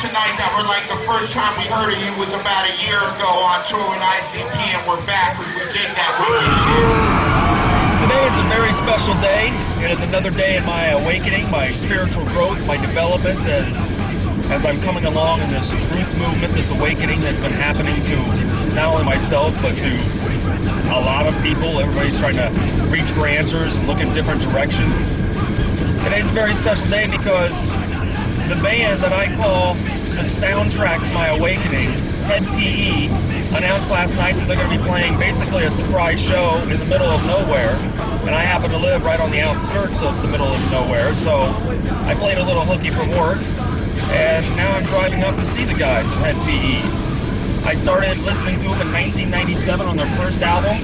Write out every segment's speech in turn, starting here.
tonight that were like the first time we heard of you was about a year ago on tour with ICP, and we're back because we did that wicked shit. Today is a very special day. It is another day in my awakening, my spiritual growth, my development as I'm coming along in this truth movement, this awakening that's been happening to not only myself, but to a lot of people. Everybody's trying to reach for answers and look in different directions. Today's a very special day because the band that I call the soundtrack to my awakening, Hed PE, announced last night that they're going to be playing basically a surprise show in the middle of nowhere, and I happen to live right on the outskirts of the middle of nowhere, so I played a little hooky from work, and now I'm driving up to see the guys from Hed PE. I started listening to them in 1997 on their first album.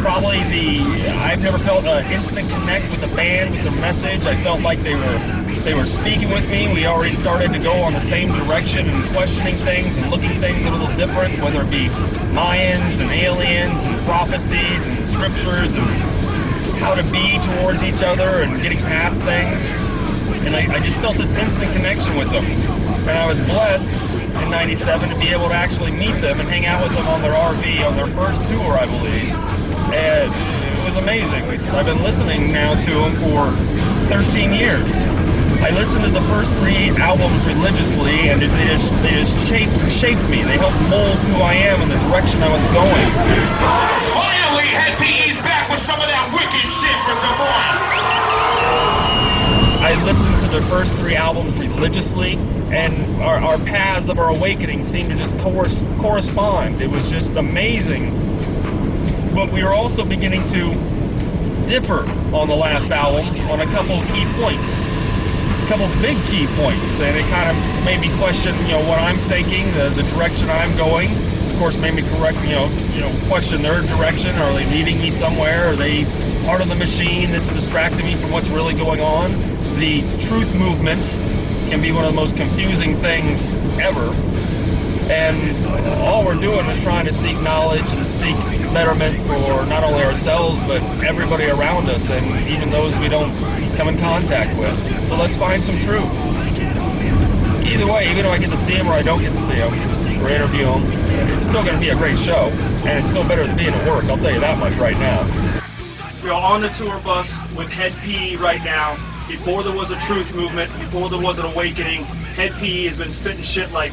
Probably I've never felt an instant connect with the band, with their message. I felt like they were speaking with me. We already started to go on the same direction and questioning things and looking things a little different, whether it be Mayans and aliens and prophecies and scriptures and how to be towards each other and getting past things. And I just felt this instant connection with them. And I was blessed in 97 to be able to actually meet them and hang out with them on their RV on their first tour, I believe. And it was amazing. I've been listening now to them for 13 years. I listened to the first 3 albums religiously, and they just shaped me. They helped mold who I am and the direction I was going. Finally, Hed PE's back with some of that wicked shit for Des Moines. I listened to their first 3 albums religiously, and our paths of our awakening seemed to just correspond. It was just amazing. But we were also beginning to differ on the last album on a couple of key points. A couple big key points, and it kind of made me question, what I'm thinking, the direction I'm going. Of course, made me question their direction. Are they leading me somewhere? Are they part of the machine that's distracting me from what's really going on? The truth movement can be one of the most confusing things ever, and all we're doing is trying to seek knowledge and seek betterment for not only ourselves, but everybody around us, and even those we don't come in contact with. So let's find some truth. Either way, even if I get to see them or I don't get to see them or interview them, it's still going to be a great show, and it's still better than being at work, I'll tell you that much right now. We're on the tour bus with Hed PE right now. Before there was a truth movement, before there was an awakening, Hed PE has been spitting shit like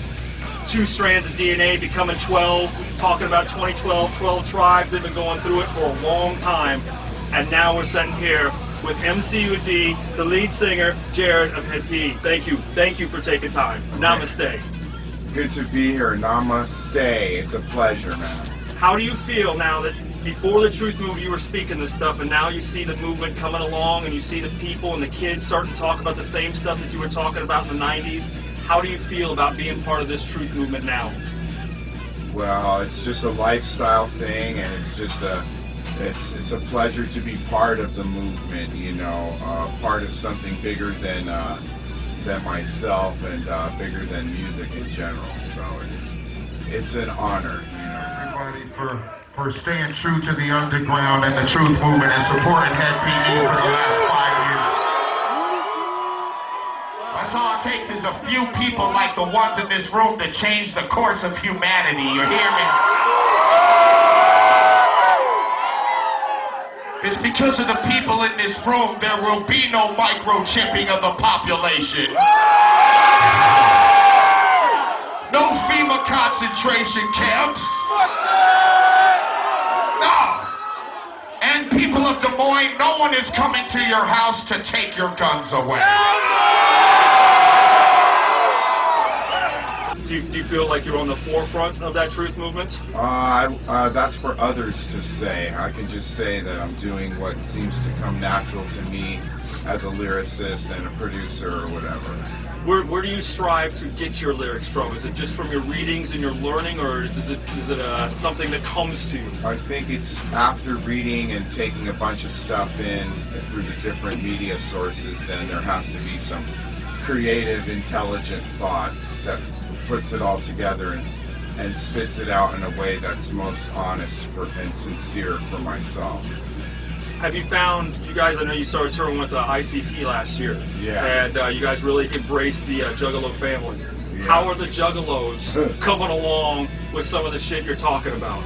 2 strands of DNA, becoming 12, talking about 2012, 12 tribes. They've been going through it for a long time, and now we're sitting here with MCUD, the lead singer, Jared of Hed PE. Thank you for taking time. Namaste. Good to be here. Namaste. It's a pleasure, man. How do you feel now that before the truth movement you were speaking this stuff, and now you see the movement coming along and you see the people and the kids starting to talk about the same stuff that you were talking about in the 90s? How do you feel about being part of this truth movement now? Well, it's just a lifestyle thing, and it's just it's a pleasure to be part of the movement, part of something bigger than myself and bigger than music in general. So it's an honor. Everybody for staying true to the underground and the truth movement and supporting Hed PE for the last 5 years. That's all it takes is a few people like the ones in this room to change the course of humanity. You hear me? It's because of the people in this room there will be no microchipping of the population. No FEMA concentration camps. No. And people of Des Moines, no one is coming to your house to take your guns away. Do you feel like you're on the forefront of that truth movement? That's for others to say. I can just say that I'm doing what seems to come natural to me as a lyricist and a producer or whatever. Where do you strive to get your lyrics from? Is it just from your readings and your learning, or is it something that comes to you? I think it's after reading and taking a bunch of stuff in through the different media sources, then there has to be some creative, intelligent thoughts that puts it all together and spits it out in a way that's most honest and sincere for myself. Have you found, you guys, I know you started touring with ICP last year. Yeah. And you guys really embraced the Juggalo family. How are the Juggalos coming along with some of the shit you're talking about?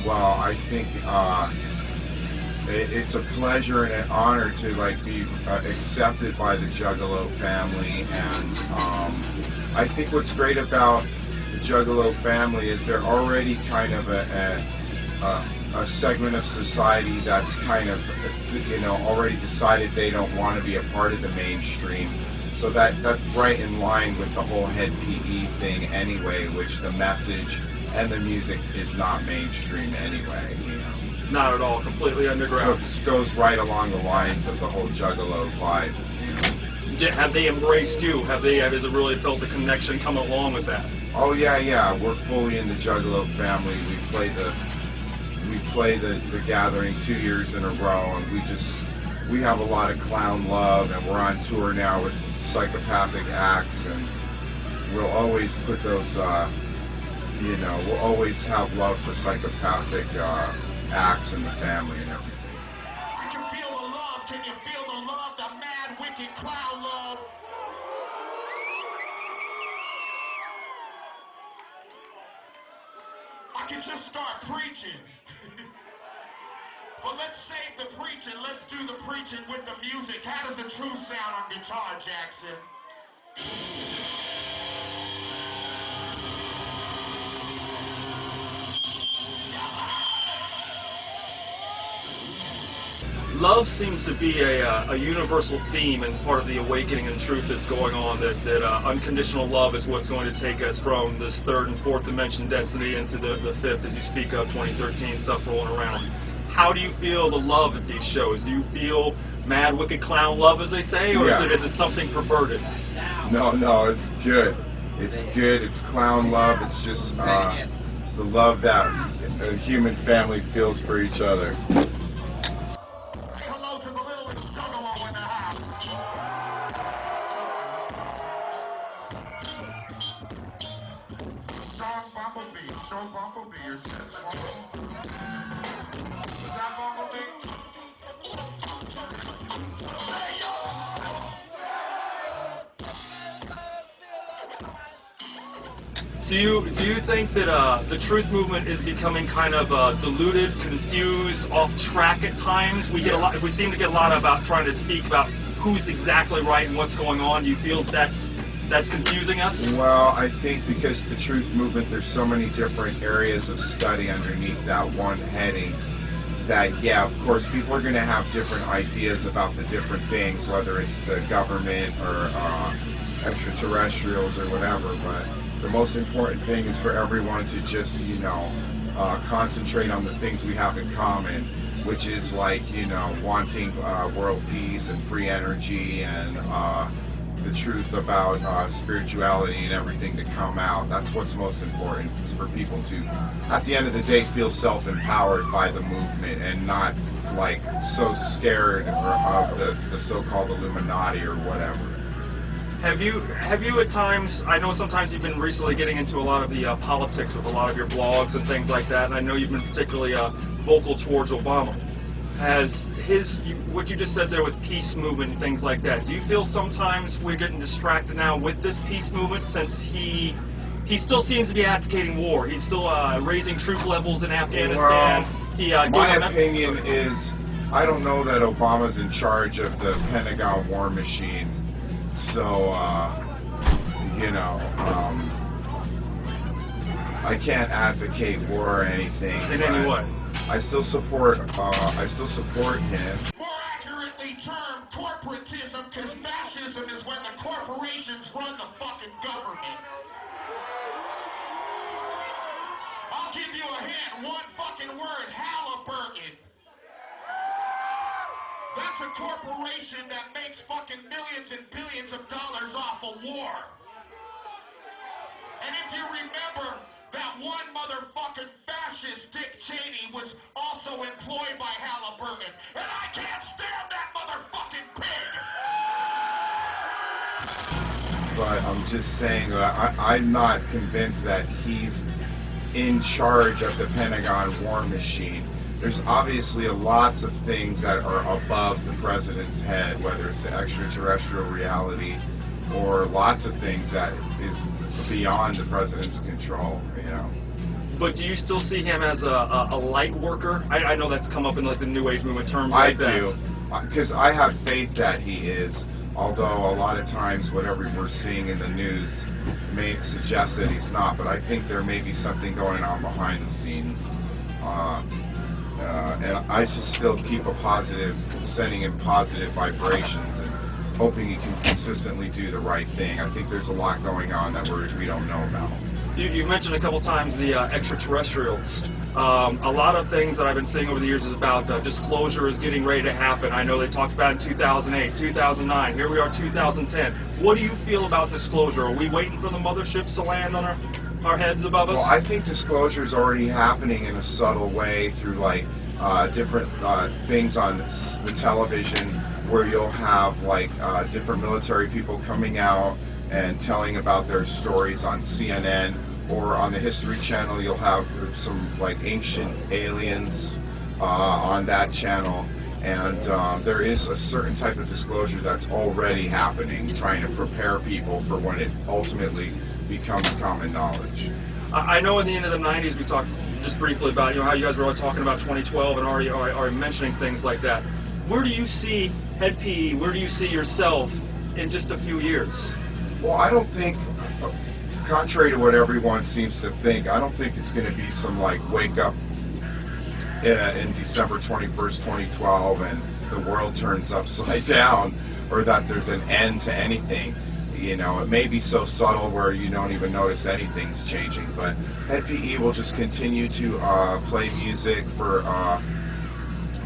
Well, I think it's a pleasure and an honor to like be accepted by the Juggalo family, and I think what's great about the Juggalo family is they're already kind of a segment of society that's kind of, you know, already decided they don't want to be a part of the mainstream. So that's right in line with the whole Hed PE thing anyway, which the message and the music is not mainstream anyway, you know. Not at all, completely underground. So this goes right along the lines of the whole Juggalo vibe, you know. Have they embraced you? Has it really felt the connection coming along with that? Oh yeah, we're fully in the Juggalo family. We play the gathering 2 years in a row, and we have a lot of clown love, and we're on tour now with psychopathic acts, and we'll always put those, you know, we'll always have love for psychopathic acts in the family and everything. I can feel the love. Can you feel the love? The mad, wicked clown love. I can just start preaching. But let's save the preaching. Let's do the preaching with the music. How does the truth sound on guitar, Jackson? Love seems to be a universal theme and part of the awakening and truth that's going on, that unconditional love is what's going to take us from this third and fourth dimension density into the fifth, as you speak of, 2013 stuff rolling around. How do you feel the love at these shows? Do you feel mad, wicked clown love, as they say, or is it something perverted? No, it's good. It's good. It's clown love. It's just the love that a human family feels for each other. Say hello to the little juggalo in the house. Sean Bumblebee. Sean Bumblebee. Your chest. Is that Bumblebee? Do you think that the truth movement is becoming kind of diluted, confused, off track at times? We seem to get a lot about trying to speak about who's exactly right and what's going on. Do you feel that's confusing us? Well, I think because the truth movement, there's so many different areas of study underneath that one heading that, yeah, of course, people are going to have different ideas about the different things, whether it's the government or extraterrestrials or whatever, but the most important thing is for everyone to just, you know, concentrate on the things we have in common, which is like, you know, wanting world peace and free energy and the truth about spirituality and everything to come out. That's what's most important, is for people to, at the end of the day, feel self-empowered by the movement and not like so scared of the so-called Illuminati or whatever. Have you at times, I know sometimes you've been recently getting into a lot of the politics with a lot of your blogs and things like that, and I know you've been particularly vocal towards Obama. Has what you just said there with peace movement and things like that, do you feel sometimes we're getting distracted now with this peace movement, since he still seems to be advocating war? He's still raising troop levels in Afghanistan. Well, my opinion is, I don't know that Obama's in charge of the Pentagon war machine. So, you know, I can't advocate war or anything. In any way. I still support him. More accurately termed corporatism, because fascism is when the corporations run the fucking government. I'll give you a hint. One fucking word. Halliburton. That's a corporation that makes fucking millions and billions of dollars off of war. And if you remember, that one motherfucking fascist, Dick Cheney, was also employed by Halliburton. And I can't stand that motherfucking pig! But I'm just saying that I'm not convinced that he's in charge of the Pentagon war machine. There's obviously lots of things that are above the president's head, whether it's the extraterrestrial reality or lots of things that is beyond the president's control, you know. But do you still see him as a light worker? I know that's come up in like the New Age movement terms. I like that. do, because I have faith that he is, although a lot of times whatever we're seeing in the news may suggest that he's not, but I think there may be something going on behind the scenes. And I just still keep sending him positive vibrations and hoping he can consistently do the right thing. I think there's a lot going on that we don't know about. You mentioned a couple times the extraterrestrials. A lot of things that I've been seeing over the years is about disclosure is getting ready to happen. I know they talked about it in 2008, 2009. Here we are, 2010. What do you feel about disclosure? Are we waiting for the motherships to land on our heads above us? Well, I think disclosure is already happening in a subtle way through like different things on the television, where you'll have like different military people coming out and telling about their stories on CNN, or on the History Channel you'll have some like ancient aliens on that channel, and there is a certain type of disclosure that's already happening, trying to prepare people for when it ultimately becomes common knowledge. I know in the end of the 90s we talked just briefly about how you guys were all talking about 2012 and already mentioning things like that. Where do you see Hed PE, where do you see yourself in just a few years? Well, I don't think, contrary to what everyone seems to think, I don't think it's going to be some like wake up in December 21st, 2012 and the world turns upside down, or that there's an end to anything. You know, it may be so subtle where you don't even notice anything's changing, but Hed PE will just continue to play music for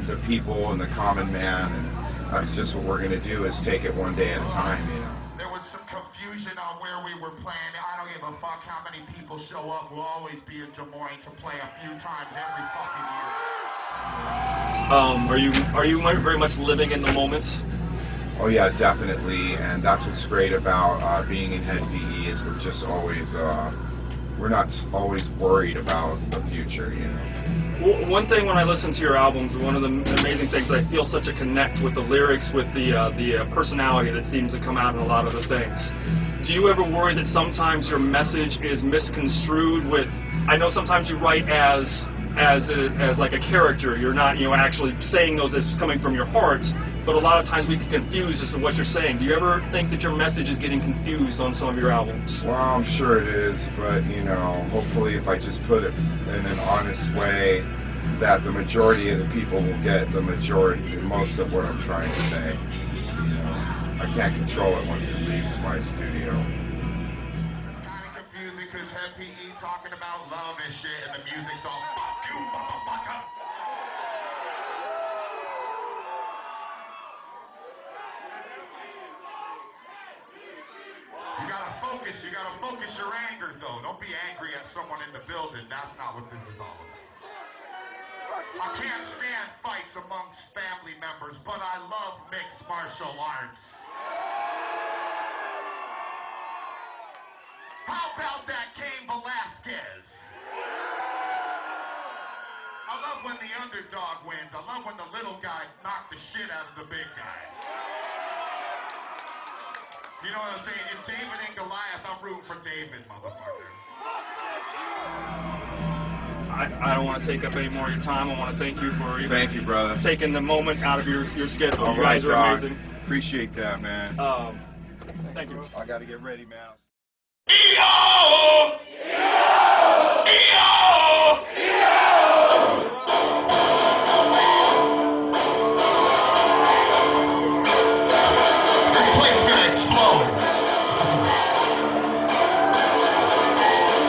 the people and the common man, and that's just what we're going to do, is take it one day at a time, you know. There was some confusion on where we were playing. I don't give a fuck how many people show up. We'll always be in Des Moines to play a few times every fucking year. Are you very much living in the moment? Oh yeah, definitely, and that's what's great about being in Hed PE, is we're just always, we're not always worried about the future, you know. Well, one thing when I listen to your albums, one of the amazing things, I feel such a connect with the lyrics, with the personality that seems to come out in a lot of the things. Do you ever worry that sometimes your message is misconstrued with, I know sometimes you write as like a character, you're not, actually saying those as coming from your heart, but a lot of times we get confused as to what you're saying. Do you ever think that your message is getting confused on some of your albums? Well, I'm sure it is, but, hopefully if I just put it in an honest way, that the majority of the people will get most of what I'm trying to say. I can't control it once it leaves my studio. It's kind of confusing because Hed PE talking about love and shit, and the music's all, fuck you, motherfucker! You gotta focus your anger, though. Don't be angry at someone in the building. That's not what this is all about. I can't stand fights amongst family members, but I love mixed martial arts. How about that Cain Velasquez? I love when the underdog wins. I love when the little guy knocked the shit out of the big guy. You know what I'm saying? If David and Goliath, I'm rooting for David, motherfucker. I don't want to take up any more of your time. I want to thank you for Thank you, brother. taking the moment out of your schedule. All you guys are dog. amazing. Appreciate that, man. Thank you. I got to get ready, man. EO! EO! EO! This place gonna explode.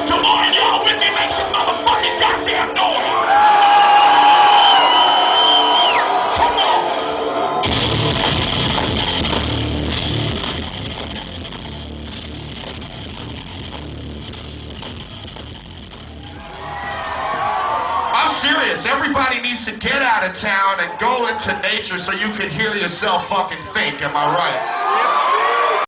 Come on, y'all with me, make some motherfucking goddamn noise! Come on! I'm serious. Everybody needs to get out of town and go into nature so you can hear yourself fucking think. Am I right?